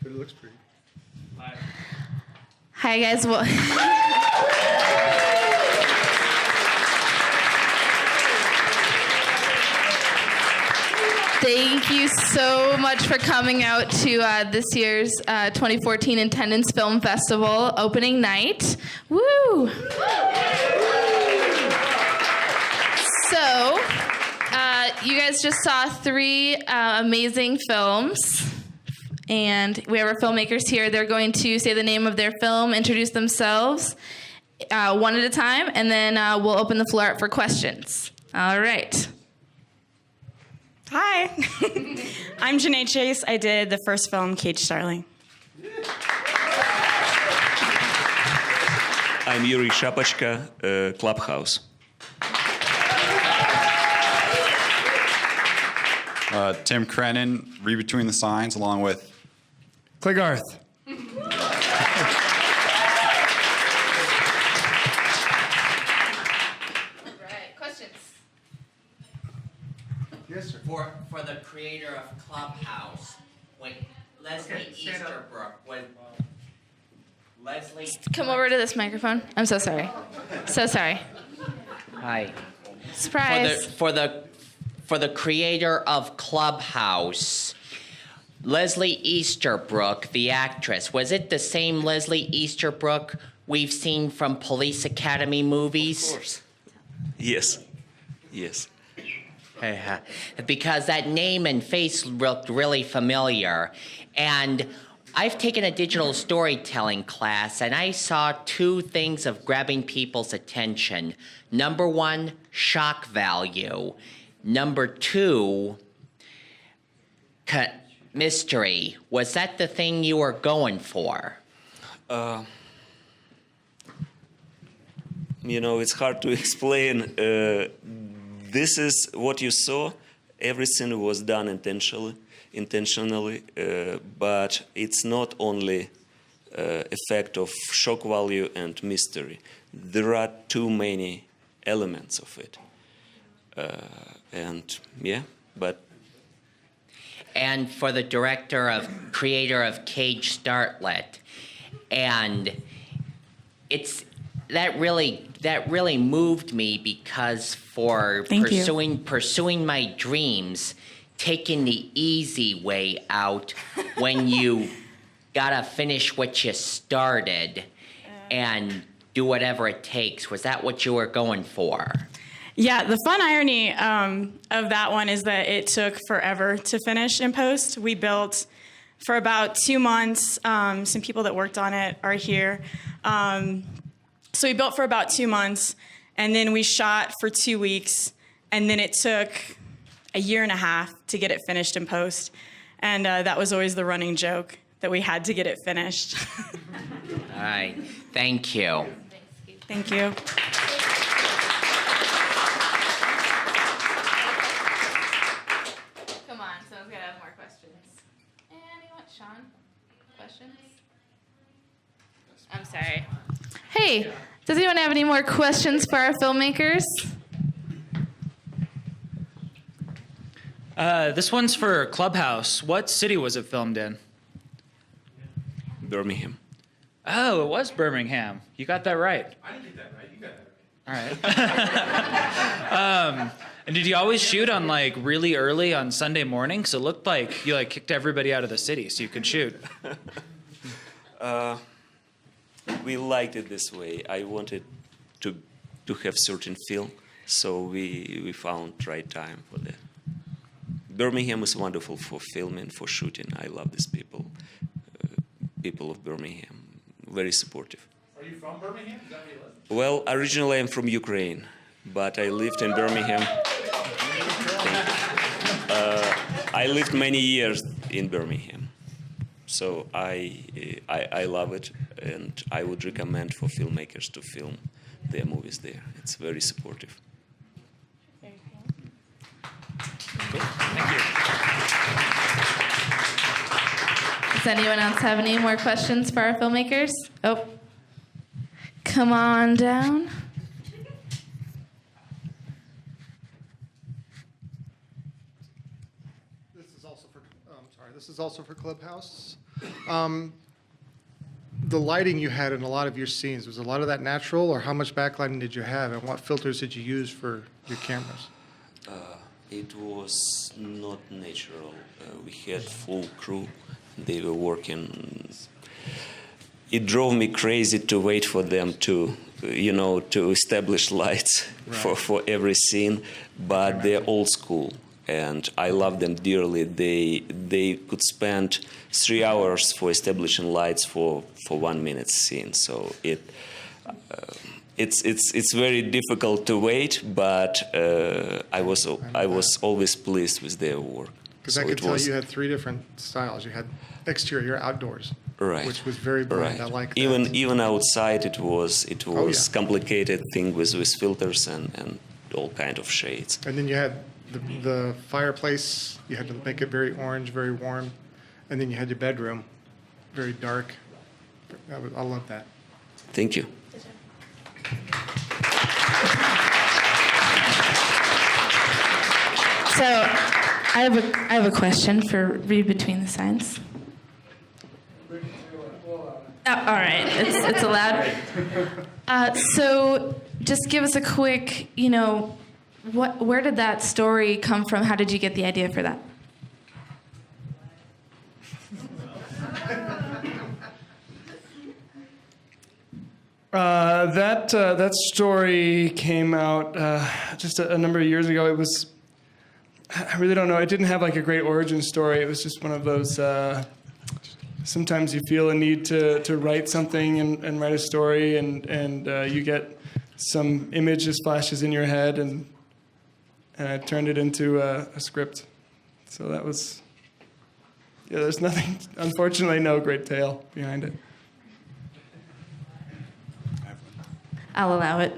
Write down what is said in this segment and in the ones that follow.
but it looks pretty. Hi guys. Well, thank you so much for coming out to this year's 2014 Intendence Film Festival opening night. Woo! So, you guys just saw 3 amazing films. And we have our filmmakers here. They're going to say the name of their film, introduce themselves one at a time, and then we'll open the floor up for questions. All right. Hi, I'm Janae Chase. I did the first film, Cage Starling. I'm Yuri Shapachka, Clubhouse. Tim Crennan, Read Between the Signs, along with Clay Garth. All right, questions? Yes, sir. For the creator of Clubhouse, when Leslie Easterbrook, when Leslie... Come over to this microphone. I'm so sorry. So sorry. Hi. Surprise. For the creator of Clubhouse, Leslie Easterbrook, the actress, was it the same Leslie Easterbrook we've seen from Police Academy movies? Of course. Yes. Yes. Because that name and face looked really familiar. And I've taken a digital storytelling class, and I saw 2 things of grabbing people's attention. Number 1, shock value. Number 2, mystery. Was that the thing you were going for? It's hard to explain. This is what you saw. Everything was done intentionally, but it's not only effect of shock value and mystery. There are too many elements of it. And for the creator of Cage Starlet, and that really moved me, because for pursuing my dreams, taking the easy way out when you gotta finish what you started and do whatever it takes. Was that what you were going for? Yeah, the fun irony of that one is that it took forever to finish in post. We built for about 2 months. Some people that worked on it are here. So we built for about 2 months, and then we shot for 2 weeks, and then it took a year and a half to get it finished in post. And that was always the running joke, that we had to get it finished. All right, thank you. Thank you. Come on, someone's got to have more questions. Anyone? Sean? Questions? I'm sorry. Hey, does anyone have any more questions for our filmmakers? This one's for Clubhouse. What city was it filmed in? Birmingham. Oh, it was Birmingham. You got that right. I didn't get that right. You got that right. All right. And did you always shoot on really early on Sunday morning? So it looked like you kicked everybody out of the city so you could shoot. We liked it this way. I wanted to have certain feel, so we found right time for that. Birmingham is wonderful for filming, for shooting. I love these people. People of Birmingham, very supportive. Are you from Birmingham? Is that where you live? Well, originally I'm from Ukraine, but I lived in Birmingham. I lived many years in Birmingham, so I love it, and I would recommend for filmmakers to film their movies there. It's very supportive. Cool. Thank you. Does anyone else have any more questions for our filmmakers? Oh, come on down. This is also for Clubhouse. The lighting you had in a lot of your scenes, was a lot of that natural, or how much backlighting did you have, and what filters did you use for your cameras? It was not natural. We had full crew. They were working. It drove me crazy to wait for them to, to establish lights for every scene. But they're old school, and I love them dearly. They could spend 3 hours for establishing lights for 1 minute scene. So it's very difficult to wait, but I was always pleased with their work. Because I could tell you had 3 different styles. You had exterior, outdoors, right, which was very bright. Right. I like that. Even outside, it was yeah. complicated thing with filters and all kind of shades. And then you had the fireplace. You had to make it very orange, very warm, and then you had your bedroom, very dark. I love that. Thank you. So I have a question for Read Between the Signs. Oh, all right, it's allowed. So just give us a quick, where did that story come from? How did you get the idea for that? That story came out just a number of years ago. It was, I really don't know. It didn't have like a great origin story. It was just one of those. Sometimes you feel a need to write something and write a story, and you get some images flashes in your head, and I turned it into a script. So that was. Yeah, there's nothing. Unfortunately, no great tale behind it. I'll allow it.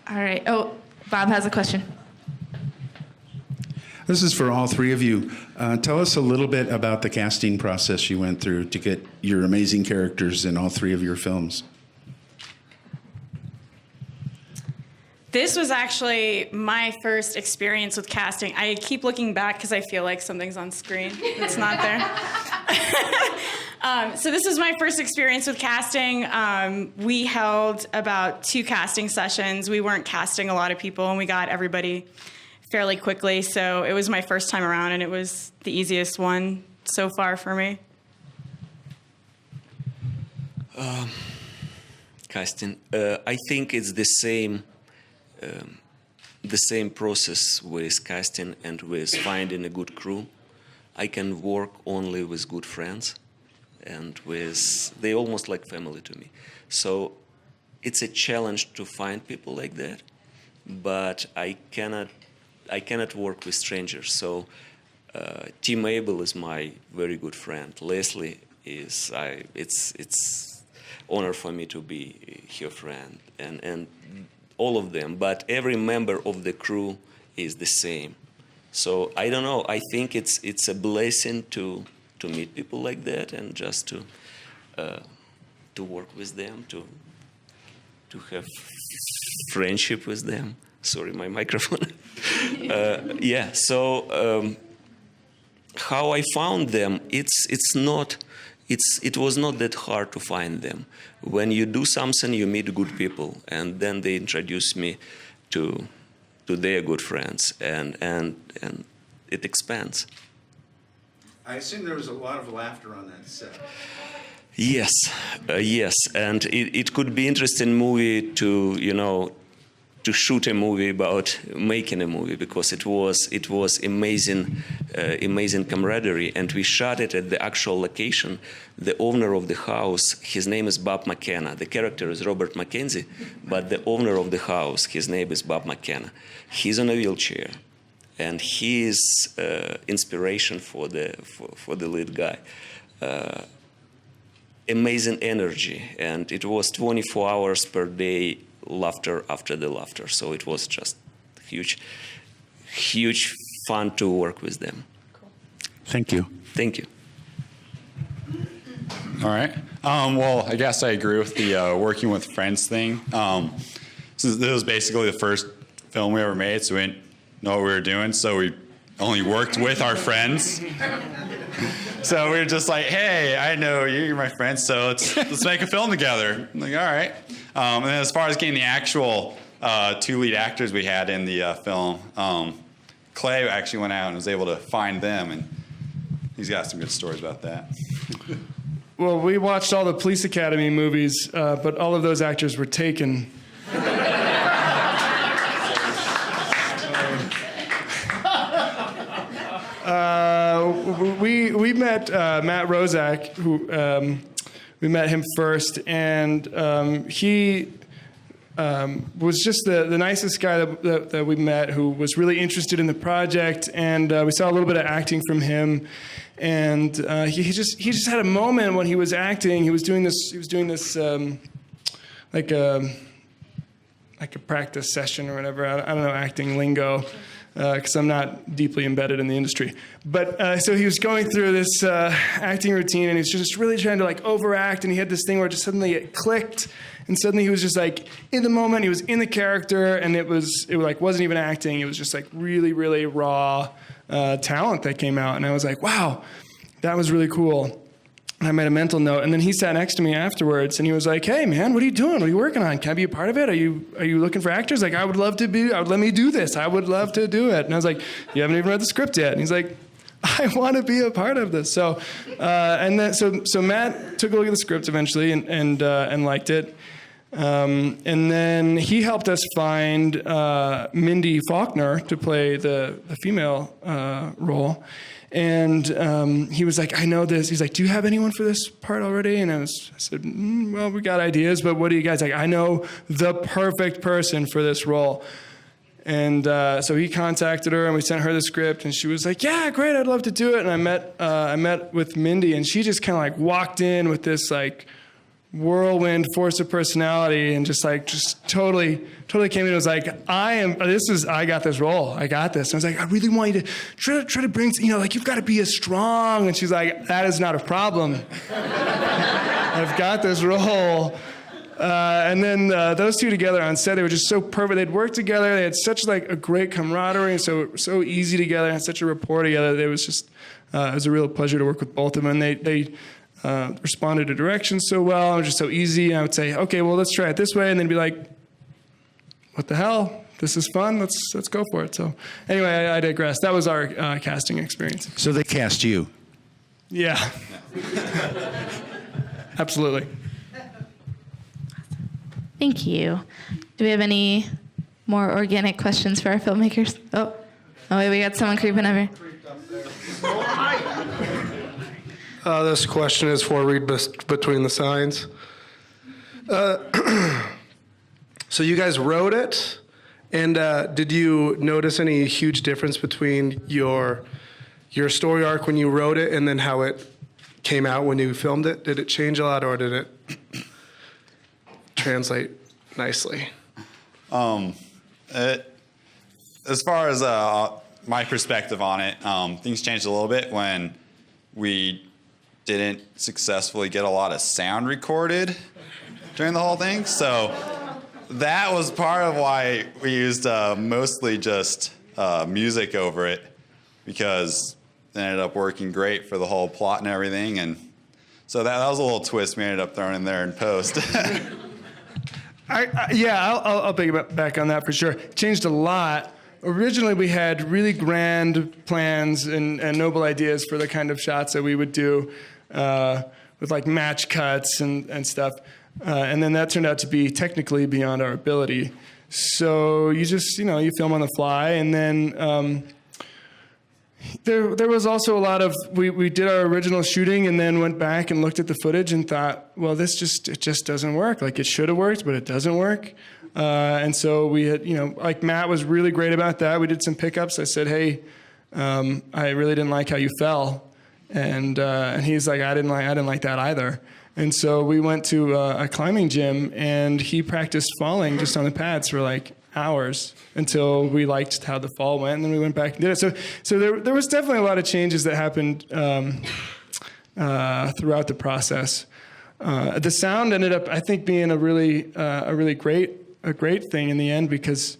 All right. Oh, Bob has a question. This is for all 3 of you. Tell us a little bit about the casting process you went through to get your amazing characters in all 3 of your films. This was actually my first experience with casting. I keep looking back because I feel like something's on screen. It's not there. So this was my first experience with casting. We held about 2 casting sessions. We weren't casting a lot of people, and we got everybody fairly quickly. So it was my first time around, and it was the easiest one so far for me. Casting. I think it's the same process with casting and with finding a good crew. I can work only with good friends, and they're almost like family to me. So it's a challenge to find people like that, but I cannot work with strangers. So Tim Abel is my very good friend. Leslie is it's honor for me to be her friend, and all of them. But every member of the crew is the same. So I don't know. I think it's a blessing to meet people like that and just to work with them, to have friendship with them. Sorry, my microphone. Yeah. So how I found them? It was not that hard to find them. When you do something, you meet good people, and then they introduce me to their good friends, and it expands. I assume there was a lot of laughter on that set. Yes, yes, and it could be interesting movie to shoot a movie about making a movie, because it was amazing camaraderie, and we shot it at the actual location. The owner of the house, his name is Bob McKenna. The character is Robert Mackenzie, but the owner of the house, his name is Bob McKenna. He's on a wheelchair, and he is inspiration for the lead guy. Amazing energy, and it was 24 hours per day. Laughter after the laughter, so it was just huge fun to work with them. Cool. Thank you. Thank you. All right. Well, I guess I agree with the working with friends thing. So this was basically the first film we ever made, so we didn't know what we were doing. So we only worked with our friends. So we were just like, hey, I know you're my friend, so let's make a film together. I'm like, all right. And then as far as getting the actual 2 lead actors we had in the film, Clay actually went out and was able to find them, and he's got some good stories about that. Well, we watched all the Police Academy movies, but all of those actors were taken. We met Matt Rozak, who we met him first, and he was just the nicest guy that we met, who was really interested in the project, and we saw a little bit of acting from him. And he just had a moment when he was acting. He was doing this like a practice session or whatever. I don't know acting lingo, because I'm not deeply embedded in the industry. But so he was going through this acting routine, and he was just really trying to like overact. And he had this thing where just suddenly it clicked, and suddenly he was just like in the moment. He was in the character, and it wasn't even acting. It was just like really, really raw talent that came out. And I was like, wow, that was really cool. And I made a mental note, and then he sat next to me afterwards, and he was like, "Hey, man, what are you doing? What are you working on? Can I be a part of it? Are you looking for actors? Like, let me do this. I would love to do it." And I was like, "You haven't even read the script yet." And he's like, "I want to be a part of this." So, so Matt took a look at the script eventually and liked it, and then he helped us find Mindy Faulkner to play the female role. And he was like, "I know this." He's like, "Do you have anyone for this part already?" And I said, "Well, we got ideas, but what do you guys like?" "I know the perfect person for this role." And so he contacted her, and we sent her the script, and she was like, "Yeah, great, I'd love to do it." And I met with Mindy, and she just kind of like walked in with this like whirlwind force of personality, and just totally came in and was like, I got this role. I got this. And I was like, "I really want you to try to bring, like you've got to be as strong." And she's like, "That is not a problem. I've got this role." And then those two together on set, they were just so perfect. They'd worked together. They had such like a great camaraderie, and so easy together, and had such a rapport together. It was a real pleasure to work with both of them. And they responded to directions so well. It was just so easy. And I would say, "Okay, well, let's try it this way," and then be like, "What the hell? This is fun. Let's go for it." So anyway, I digress. That was our casting experience. So they cast you. Yeah. Absolutely. Thank you. Do we have any more organic questions for our filmmakers? Oh wait, we got someone creeping over. This question is for Read Between the Signs. So you guys wrote it, and did you notice any huge difference between your story arc when you wrote it and then how it came out when you filmed it? Did it change a lot, or did it translate nicely? As far as my perspective on it, things changed a little bit when we didn't successfully get a lot of sound recorded during the whole thing. So that was part of why we used mostly just music over it, because it ended up working great for the whole plot and everything. And so that was a little twist we ended up throwing in there in post. I'll piggyback on that for sure. It changed a lot. Originally, we had really grand plans and noble ideas for the kind of shots that we would do with like match cuts and stuff. And then that turned out to be technically beyond our ability. So you just, you film on the fly. And then there was also a lot of, we did our original shooting and then went back and looked at the footage and thought, well, it just doesn't work. Like it should have worked, but it doesn't work. And so we had, like Matt was really great about that. We did some pickups. I said, "Hey, I really didn't like how you fell," and he's like, "I didn't like that either." And so we went to a climbing gym, and he practiced falling just on the pads for like hours until we liked how the fall went, and then we went back and did it. So there was definitely a lot of changes that happened throughout the process. The sound ended up, I think, being a really great thing in the end, because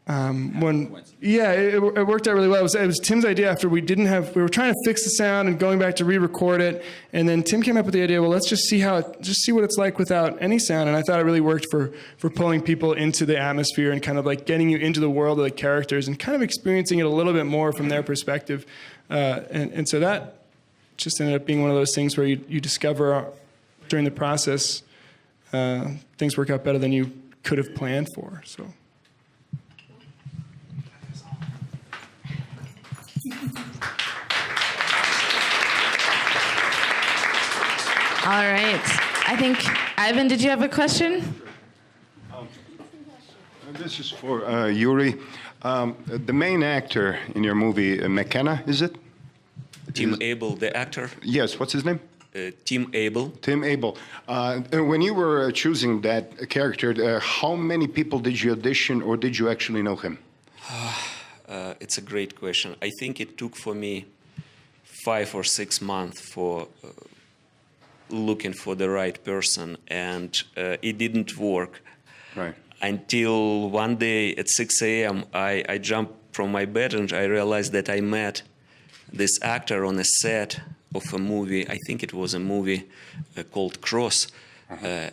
it worked out really well. It was Tim's idea after we were trying to fix the sound and going back to re-record it, and then Tim came up with the idea, well, let's just see what it's like without any sound, and I thought it really worked for pulling people into the atmosphere and kind of like getting you into the world of the characters and kind of experiencing it a little bit more from their perspective, and so that just ended up being one of those things where you discover during the process things work out better than you could have planned for. So. All right. I think, Ivan, did you have a question? This is for Yuri. The main actor in your movie, McKenna, is it? Tim Abel, the actor. Yes, what's his name? Tim Abel. Tim Abel. When you were choosing that character, how many people did you audition, or did you actually know him? It's a great question. I think it took for me 5 or 6 months for looking for the right person, and it didn't work. Right. Until one day at 6 a.m., I jumped from my bed and I realized that I met this actor on a set of a movie. I think it was a movie called Cross.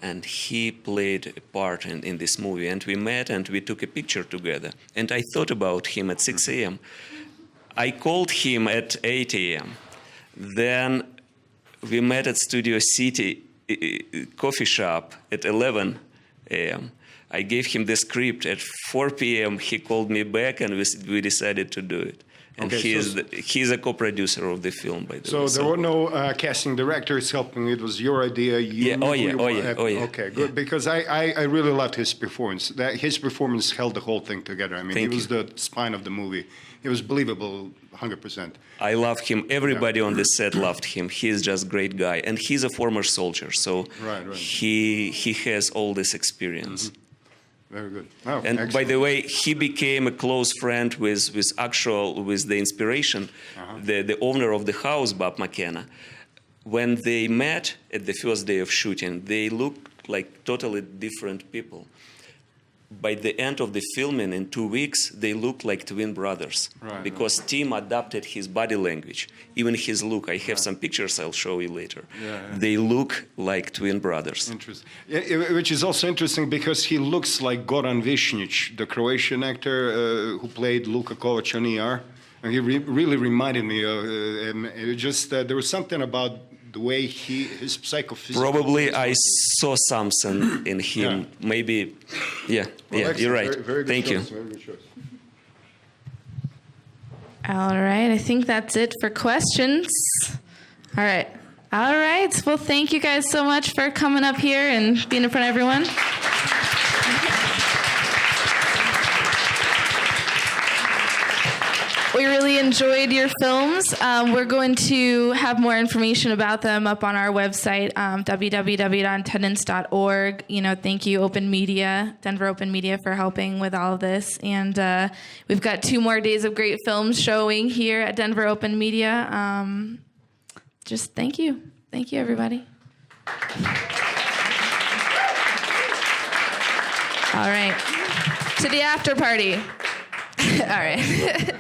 And he played a part in this movie. And we met and we took a picture together. And I thought about him at 6 a.m. I called him at 8 a.m. Then we met at Studio City coffee shop at 11 a.m. I gave him the script. At 4 p.m. he called me back and we decided to do it. And okay, he's a co-producer of the film, by the way. So there were no casting directors helping. It was your idea. Oh yeah. Okay, good. Because I really loved his performance. His performance held the whole thing together. I mean, he was the spine of the movie. It was believable, 100%. I love him. Everybody on the set loved him. He's just a great guy, and he's a former soldier, so he has all this experience. Mm-hmm. Very good. Oh, and excellent. by the way, he became a close friend with the inspiration, the owner of the house, Bob McKenna. When they met at the first day of shooting, they looked like totally different people. By the end of the filming, in 2 weeks, they looked like twin brothers. Because Tim adapted his body language, even his look. I have some pictures I'll show you later. They look like twin brothers. Interesting. Which is also interesting because he looks like Goran Višnjić, the Croatian actor who played Luka Kovac on ER. And he really reminded me of him. It just there was something about the way his psychophysical. Probably I saw something in him. Maybe, well, you're right. Very good Thank choice, you. Very good choice. All right. I think that's it for questions. All right. Well, thank you guys so much for coming up here and being in front of everyone. We really enjoyed your films. We're going to have more information about them up on our website, www.intendence.org. Thank you, Open Media, Denver Open Media, for helping with all of this. And we've got 2 more days of great films showing here at Denver Open Media. Just thank you. Thank you, everybody. All right. To the after party. All right.